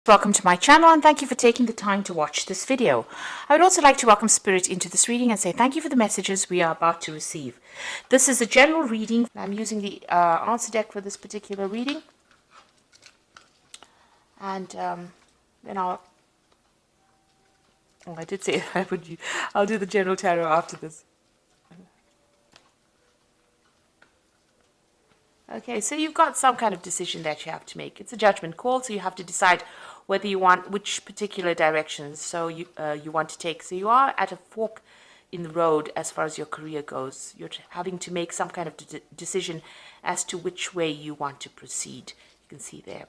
Welcome to my channel and thank you for taking the time to watch this video. I would also like to welcome Spirit into this reading and say thank you for the messages we are about to receive. This is a general reading. I'm using the answer deck for this particular reading. And then I did say I'll do the general tarot after this. Okay, so you've got some kind of decision that you have to make. It's a judgment call, so you have to decide whether you want which particular directions you want to take. So you are at a fork in the road as far as your career goes. You're having to make some kind of decision as to which way you want to proceed. You can see there.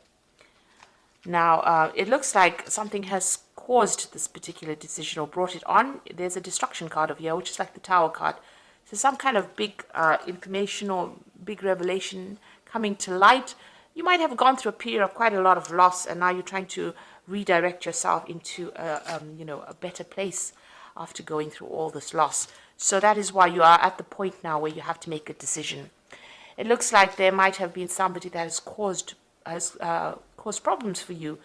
Now, it looks like something has caused this particular decision or brought it on. There's a destruction card over here, which is like the Tower card. So some kind of big information or big revelation coming to light. You might have gone through a period of quite a lot of loss, and now you're trying to redirect yourself into a better place after going through all this loss. So that is why you are at the point now where you have to make a decision. It looks like there might have been somebody that has caused problems for you.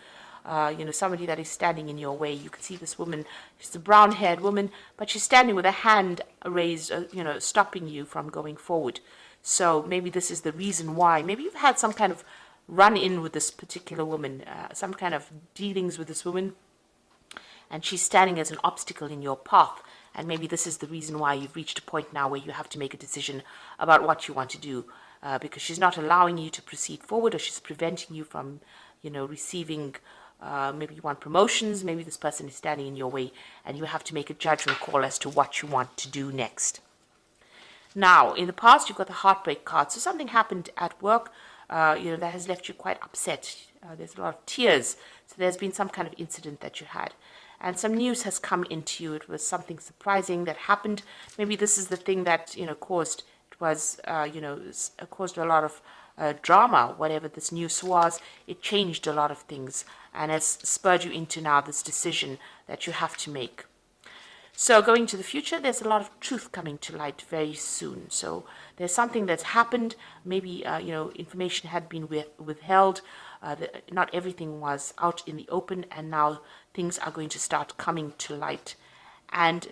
Somebody that is standing in your way. You can see this woman. She's a brown-haired woman, but she's standing with a hand raised, stopping you from going forward. So maybe this is the reason why. Maybe you've had some kind of run-in with this particular woman, some kind of dealings with this woman, and she's standing as an obstacle in your path. And maybe this is the reason why you've reached a point now where you have to make a decision about what you want to do, because she's not allowing you to proceed forward, or she's preventing you from, receiving. Maybe you want promotions, maybe this person is standing in your way, and you have to make a judgment call as to what you want to do next. Now, in the past, you've got the heartbreak card. So something happened at work, that has left you quite upset. There's a lot of tears. So there's been some kind of incident that you had. And some news has come into you. It was something surprising that happened. Maybe this is the thing that, caused a lot of drama. Whatever this news was, it changed a lot of things and has spurred you into now this decision that you have to make. So going to the future, there's a lot of truth coming to light very soon. So there's something that's happened. Maybe information had been withheld. Not everything was out in the open, and now things are going to start coming to light. And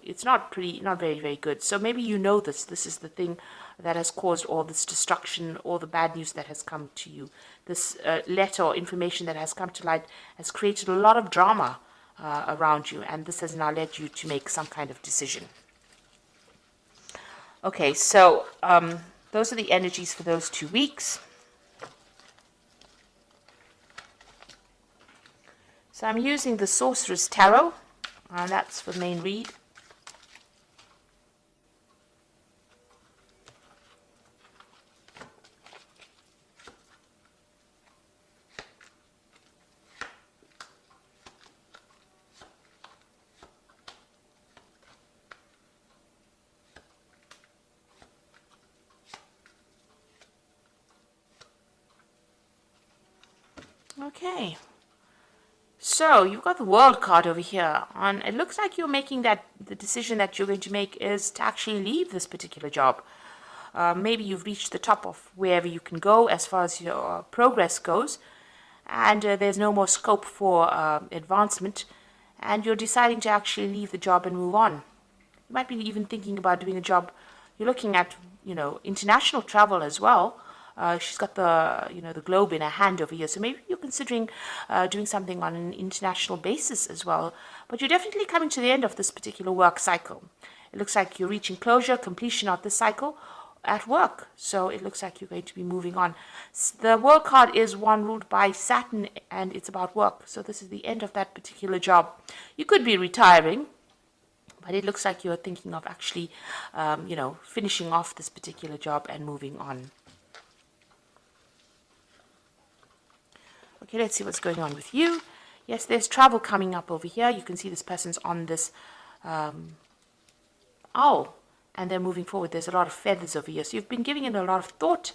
it's not very, very good. So maybe this is the thing that has caused all this destruction, all the bad news that has come to you. This letter or information that has come to light has created a lot of drama around you, and this has now led you to make some kind of decision. Okay, so those are the energies for those 2 weeks. So I'm using the Sorcerer's Tarot, and that's for main read. Okay, so you've got the World card over here, and it looks like you're making the decision that you're going to make is to actually leave this particular job. Maybe you've reached the top of wherever you can go as far as your progress goes, and there's no more scope for advancement, and you're deciding to actually leave the job and move on. You might be even thinking about doing a job. You're looking at, international travel as well. She's got the globe in her hand over here, so maybe you're considering doing something on an international basis as well. But you're definitely coming to the end of this particular work cycle. It looks like you're reaching closure, completion of this cycle at work. So it looks like you're going to be moving on. The World card is one ruled by Saturn, and it's about work. So this is the end of that particular job. You could be retiring, but it looks like you're thinking of actually, finishing off this particular job and moving on. Okay, let's see what's going on with you. Yes, there's travel coming up over here. You can see this person's on this owl, and they're moving forward. There's a lot of feathers over here. So you've been giving it a lot of thought.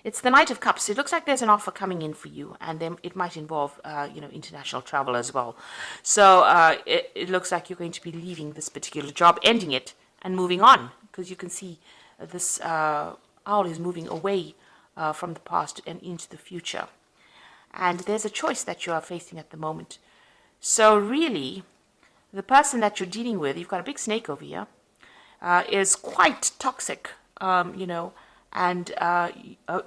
It's the Knight of Cups. It looks like there's an offer coming in for you, and then it might involve, international travel as well. So it looks like you're going to be leaving this particular job, ending it, and moving on, because you can see this owl is moving away from the past and into the future. and there's a choice that you are facing at the moment. So really, the person that you're dealing with, you've got a big snake over here, is quite toxic, and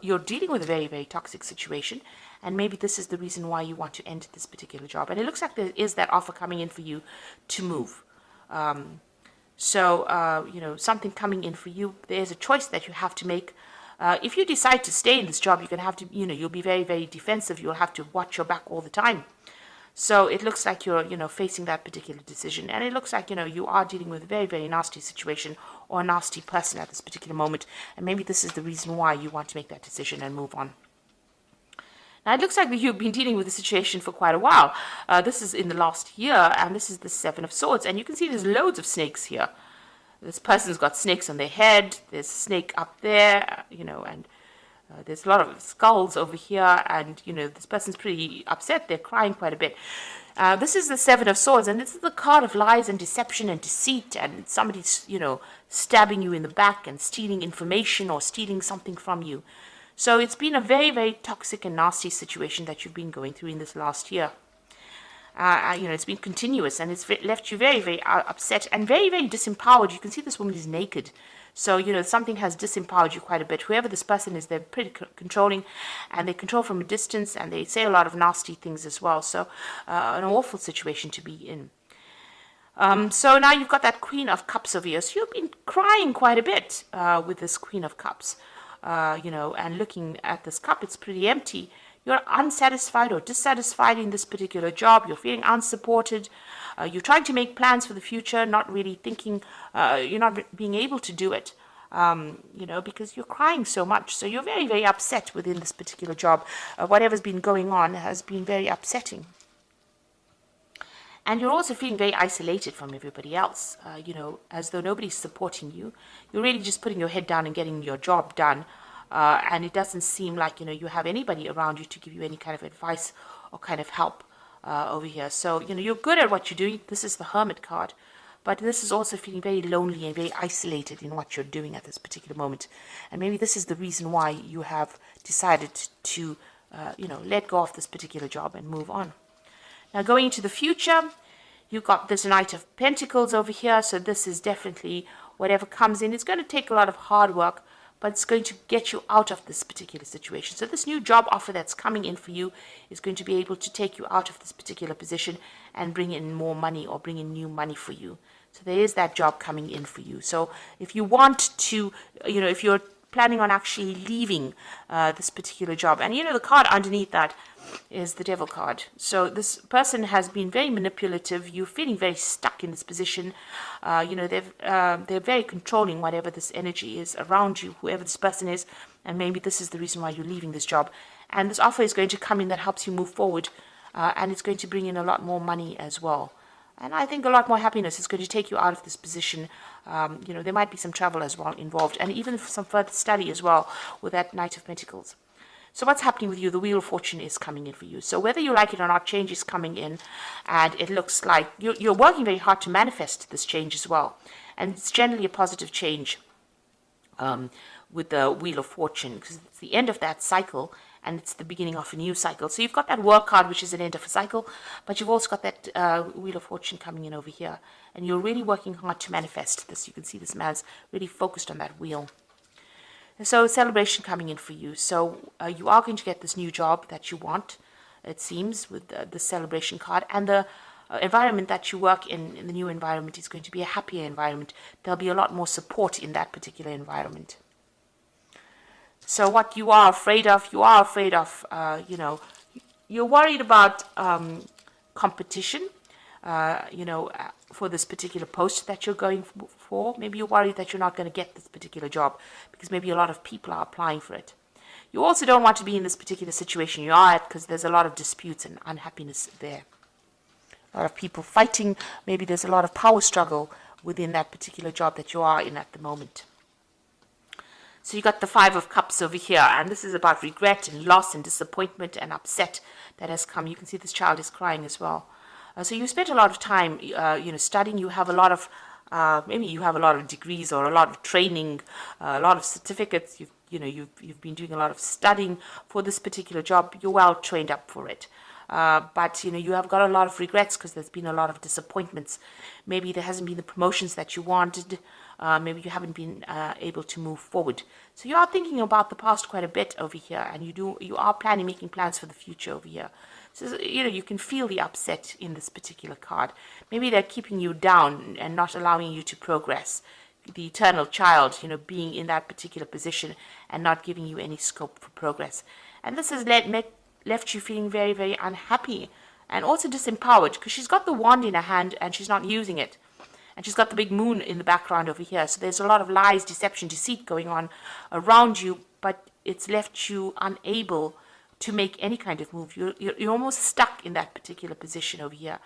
you're dealing with a very, very toxic situation. And maybe this is the reason why you want to end this particular job. And it looks like there is that offer coming in for you to move. Something coming in for you. There's a choice that you have to make. If you decide to stay in this job, you're going to have to, you'll be very, very defensive. You'll have to watch your back all the time. So it looks like you're, facing that particular decision. And it looks like, you are dealing with a very, very nasty situation or a nasty person at this particular moment. And maybe this is the reason why you want to make that decision and move on. Now, it looks like you've been dealing with the situation for quite a while. This is in the last year, and this is the Seven of Swords. And you can see there's loads of snakes here. This person's got snakes on their head. There's a snake up there, and there's a lot of skulls over here. And, this person's pretty upset. They're crying quite a bit. This is the Seven of Swords, and this is the card of lies and deception and deceit. And somebody's, stabbing you in the back and stealing information or stealing something from you. So it's been a very, very toxic and nasty situation that you've been going through in this last year. It's been continuous, and it's left you very, very upset and very, very disempowered. You can see this woman is naked. So, something has disempowered you quite a bit. Whoever this person is, they're pretty controlling, and they control from a distance, and they say a lot of nasty things as well. So, an awful situation to be in. So now you've got that Queen of Cups over here. So you've been crying quite a bit with this Queen of Cups. And looking at this cup, it's pretty empty. You're unsatisfied or dissatisfied in this particular job. You're feeling unsupported. You're trying to make plans for the future, not really thinking, you're not being able to do it, because you're crying so much. So you're very, very upset within this particular job. Whatever's been going on has been very upsetting. And you're also feeling very isolated from everybody else, as though nobody's supporting you. You're really just putting your head down and getting your job done. And it doesn't seem like, you have anybody around you to give you any kind of advice or kind of help over here. So, you're good at what you're doing. This is the Hermit card. But this is also feeling very lonely and very isolated in what you're doing at this particular moment. And maybe this is the reason why you have decided to, let go of this particular job and move on. Now, going into the future, you've got this Knight of Pentacles over here. So this is definitely whatever comes in. It's going to take a lot of hard work, but it's going to get you out of this particular situation. So this new job offer that's coming in for you is going to be able to take you out of this particular position and bring in more money or bring in new money for you. So there is that job coming in for you. So if you want to, if you're planning on actually leaving this particular job, and the card underneath that is the Devil card. So this person has been very manipulative. You're feeling very stuck in this position. They're very controlling whatever this energy is around you, whoever this person is, and maybe this is the reason why you're leaving this job. And this offer is going to come in that helps you move forward, and it's going to bring in a lot more money as well. And I think a lot more happiness is going to take you out of this position. There might be some travel as well involved, and even some further study as well with that Knight of Pentacles. So what's happening with you? The Wheel of Fortune is coming in for you. So whether you like it or not, change is coming in. And it looks like you're working very hard to manifest this change as well. And it's generally a positive change with the Wheel of Fortune, because it's the end of that cycle and it's the beginning of a new cycle. So you've got that Work card, which is an end of a cycle, but you've also got that Wheel of Fortune coming in over here. And you're really working hard to manifest this. You can see this man's really focused on that wheel. So celebration coming in for you. So you are going to get this new job that you want, it seems, with the celebration card. And the environment that you work in the new environment is going to be a happier environment. There'll be a lot more support in that particular environment. So what you are afraid of, you're worried about competition, for this particular post that you're going for. Maybe you're worried that you're not going to get this particular job because maybe a lot of people are applying for it. You also don't want to be in this particular situation you are at because there's a lot of disputes and unhappiness there. A lot of people fighting. Maybe there's a lot of power struggle within that particular job that you are in at the moment. So you got the Five of Cups over here, and this is about regret and loss and disappointment and upset that has come. You can see this child is crying as well. So you spent a lot of time, studying. You have a lot of, maybe you have a lot of degrees or a lot of training, a lot of certificates. you've been doing a lot of studying for this particular job. You're well trained up for it. But you have got a lot of regrets because there's been a lot of disappointments. Maybe there hasn't been the promotions that you wanted. Maybe you haven't been able to move forward. So you are thinking about the past quite a bit over here, and you are making plans for the future over here. So you can feel the upset in this particular card. Maybe they're keeping you down and not allowing you to progress. The eternal child, being in that particular position and not giving you any scope for progress. And this has left you feeling very, very unhappy and also disempowered, because she's got the wand in her hand and she's not using it. And she's got the big moon in the background over here. So there's a lot of lies, deception, deceit going on around you, but it's left you unable to make any kind of move. You're almost stuck in that particular position over here.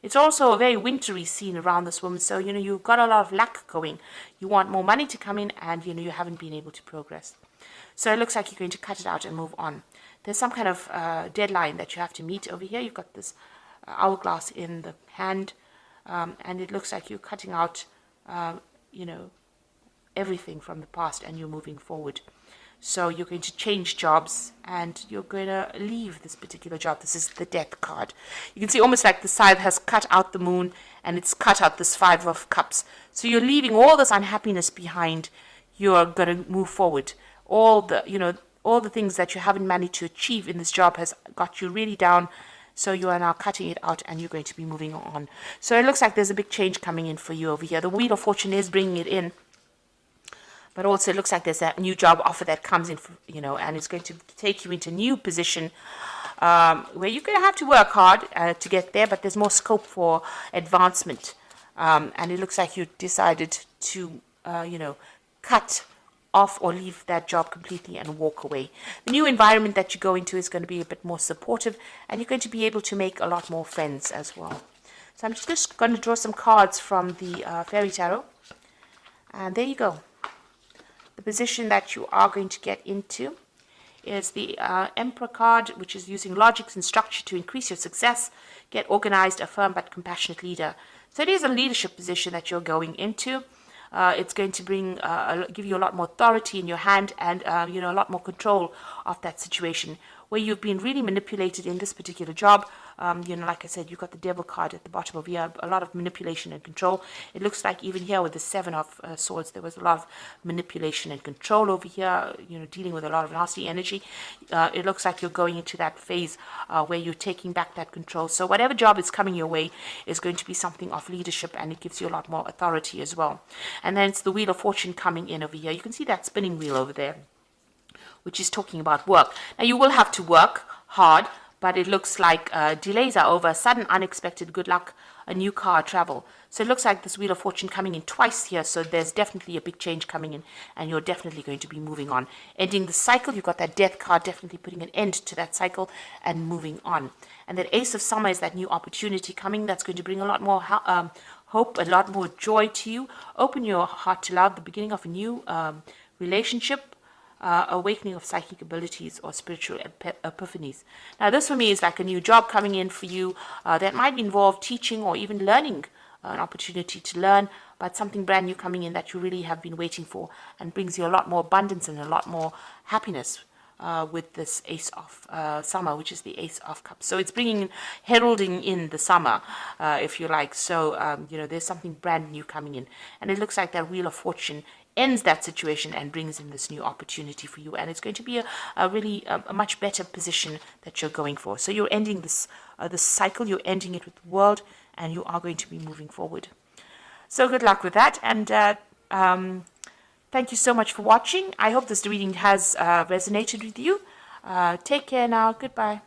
It's also a very wintry scene around this woman. So, you've got a lot of luck going. You want more money to come in, and, you haven't been able to progress. So it looks like you're going to cut it out and move on. There's some kind of deadline that you have to meet over here. You've got this hourglass in the hand, and it looks like you're cutting out, everything from the past, and you're moving forward. So you're going to change jobs, and you're going to leave this particular job. This is the Death card. You can see almost like the scythe has cut out the moon, and it's cut out this Five of Cups. So you're leaving all this unhappiness behind. You're going to move forward. All the things that you haven't managed to achieve in this job has got you really down. So you are now cutting it out, and you're going to be moving on. So it looks like there's a big change coming in for you over here. The Wheel of Fortune is bringing it in. But also it looks like there's a new job offer that comes in, and it's going to take you into a new position where you're going to have to work hard to get there, but there's more scope for advancement. And it looks like you decided to, cut off or leave that job completely and walk away. The new environment that you go into is going to be a bit more supportive, and you're going to be able to make a lot more friends as well. So I'm just going to draw some cards from the Fairy Tarot. And there you go. The position that you are going to get into is the Emperor card, which is using logic and structure to increase your success, get organized, a firm but compassionate leader. So it is a leadership position that you're going into. It's going to give you a lot more authority in your hand, and a lot more control of that situation. Where you've been really manipulated in this particular job, like I said, you've got the Devil card at the bottom of here, a lot of manipulation and control. It looks like even here with the Seven of Swords, there was a lot of manipulation and control over here, dealing with a lot of nasty energy. It looks like you're going into that phase where you're taking back that control. So whatever job is coming your way is going to be something of leadership, and it gives you a lot more authority as well. And then it's the Wheel of Fortune coming in over here. You can see that spinning wheel over there, which is talking about work. Now, you will have to work hard, but it looks like delays are over, sudden, unexpected good luck, a new car, travel. So it looks like this Wheel of Fortune coming in twice here, so there's definitely a big change coming in, and you're definitely going to be moving on. Ending the cycle, you've got that Death card, definitely putting an end to that cycle and moving on. And that Ace of Summer is that new opportunity coming that's going to bring a lot more hope, a lot more joy to you. Open your heart to love, the beginning of a new relationship, awakening of psychic abilities or spiritual epiphanies. Now, this for me is like a new job coming in for you that might involve teaching or even learning, an opportunity to learn, but something brand new coming in that you really have been waiting for, and brings you a lot more abundance and a lot more happiness with this Ace of Summer, which is the Ace of Cups. So it's heralding in the summer, if you like. So, there's something brand new coming in. And it looks like that Wheel of Fortune ends that situation and brings in this new opportunity for you. And it's going to be a really much better position that you're going for. So you're ending this cycle, you're ending it with the world, and you are going to be moving forward. So good luck with that. And thank you so much for watching. I hope this reading has resonated with you. Take care now. Goodbye.